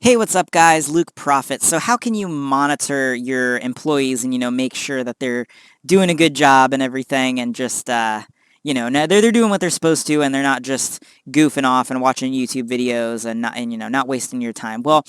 Hey, what's up, guys? Luke Profit. So, how can you monitor your employees and make sure that they're doing a good job and everything, and just now they're doing what they're supposed to, and they're not just goofing off and watching YouTube videos and not wasting your time. Well,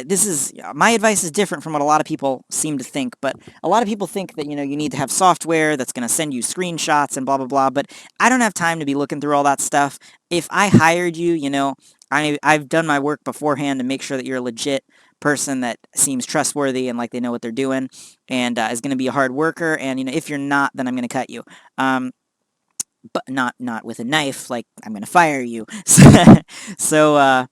this is my advice is different from what a lot of people seem to think, but a lot of people think that you need to have software that's going to send you screenshots and blah blah blah. But I don't have time to be looking through all that stuff. If I hired you, I've done my work beforehand to make sure that you're a legit person that seems trustworthy and like they know what they're doing and is going to be a hard worker. And if you're not, then I'm going to cut you. But not with a knife. Like I'm going to fire you. So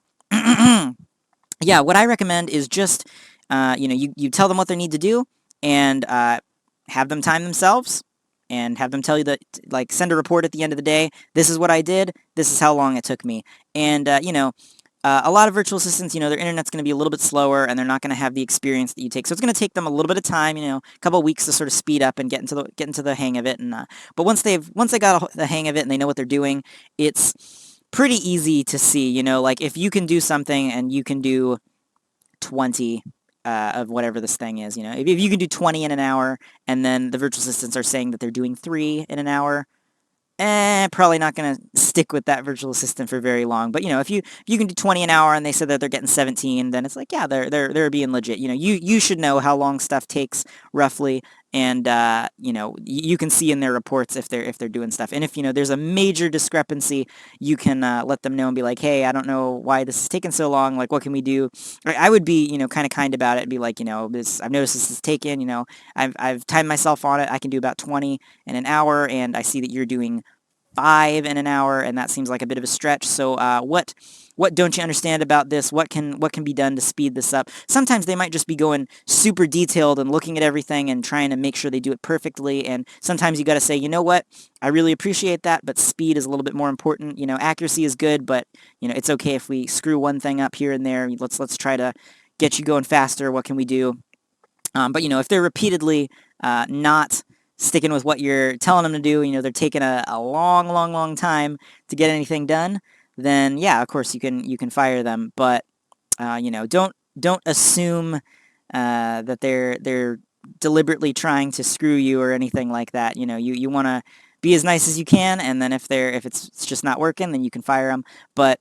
yeah, what I recommend is just you tell them what they need to do and have them time themselves. And have them tell you that, like, send a report at the end of the day. This is what I did. This is how long it took me. And, a lot of virtual assistants, their internet's going to be a little bit slower, and they're not going to have the experience that you take. So it's going to take them a little bit of time, a couple of weeks to sort of speed up and get into the hang of it. And but once they got the hang of it and they know what they're doing, it's pretty easy to see. Like if you can do something and you can do 20 of whatever this thing is, if you can do 20 in an hour and then the virtual assistants are saying that they're doing 3 in an hour, probably not going to stick with that virtual assistant for very long. But if you can do 20 an hour and they said that they're getting 17, then it's like, yeah, they're being legit. You should know how long stuff takes roughly, and you can see in their reports if they're doing stuff. And if there's a major discrepancy, you can let them know and be like, hey, I don't know why this is taking so long. Like, what can we do? I would be kind about it and be like, this, I've noticed this is taken. I've timed myself on it. I can do about 20 in an hour, and I see that you're doing 5 in an hour, and that seems like a bit of a stretch. So what don't you understand about this? What can be done to speed this up? Sometimes they might just be going super detailed and looking at everything and trying to make sure they do it perfectly. And sometimes you got to say, you know what? I really appreciate that, but speed is a little bit more important. Accuracy is good, but it's okay if we screw one thing up here and there. Let's try to get you going faster. What can we do? But if they're repeatedly not sticking with what you're telling them to do, they're taking a long time to get anything done, then yeah, of course you can fire them. But don't assume that they're deliberately trying to screw you or anything like that. You want to be as nice as you can, and then if it's just not working, then you can fire them. But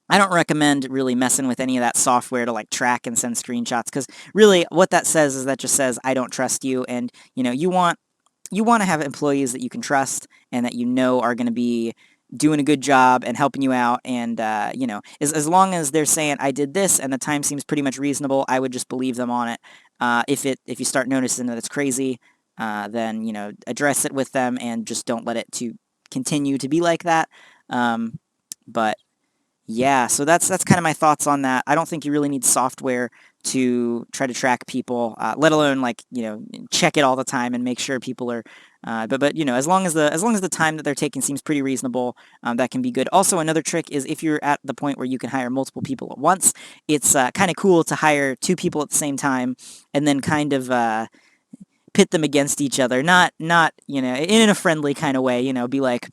I don't recommend really messing with any of that software to like track and send screenshots, because really what that says is that just says I don't trust you. And you want to have employees that you can trust and that are going to be doing a good job and helping you out. And as long as they're saying I did this and the time seems pretty much reasonable, I would just believe them on it. If you start noticing that it's crazy, then address it with them and just don't let it to continue to be like that. But yeah, so that's kind of my thoughts on that. I don't think you really need software to try to track people, let alone check it all the time and make sure people are. But as long as the time that they're taking seems pretty reasonable, that can be good. Also, another trick is if you're at the point where you can hire multiple people at once, it's kind of cool to hire 2 people at the same time and then kind of pit them against each other. Not in a friendly kind of way. Be like,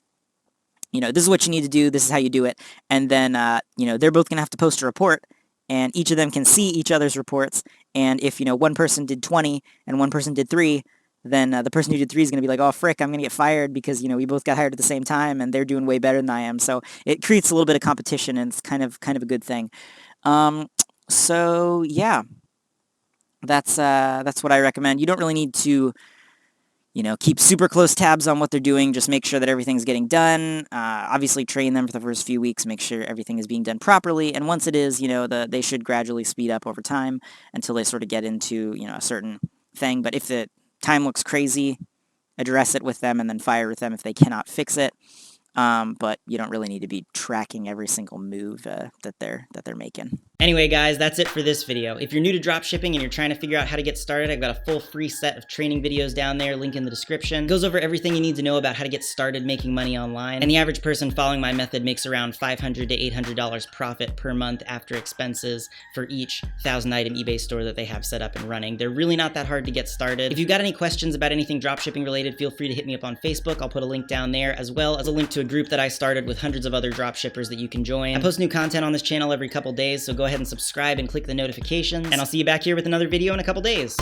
this is what you need to do, this is how you do it. And then, they're both going to have to post a report, and each of them can see each other's reports. And if, one person did 20 and one person did 3, then the person who did 3 is going to be like, oh, frick, I'm going to get fired because, we both got hired at the same time and they're doing way better than I am. So it creates a little bit of competition, and it's kind of a good thing. So, yeah, that's what I recommend. You don't really need to keep super close tabs on what they're doing. Just make sure that everything's getting done. Obviously, train them for the first few weeks. Make sure everything is being done properly. And once it is, they should gradually speed up over time until they sort of get into, a certain thing. But if the time looks crazy, address it with them and then fire with them if they cannot fix it. But you don't really need to be tracking every single move that they're making. Anyway, guys, that's it for this video. If you're new to dropshipping and you're trying to figure out how to get started, I've got a full free set of training videos down there, link in the description. It goes over everything you need to know about how to get started making money online. And the average person following my method makes around $500 to $800 profit per month after expenses for each 1,000-item eBay store that they have set up and running. They're really not that hard to get started. If you've got any questions about anything dropshipping related, feel free to hit me up on Facebook. I'll put a link down there, as well as a link to a group that I started with hundreds of other dropshippers that you can join. I post new content on this channel every couple days, so go ahead ahead and subscribe and click the notifications, and I'll see you back here with another video in a couple days.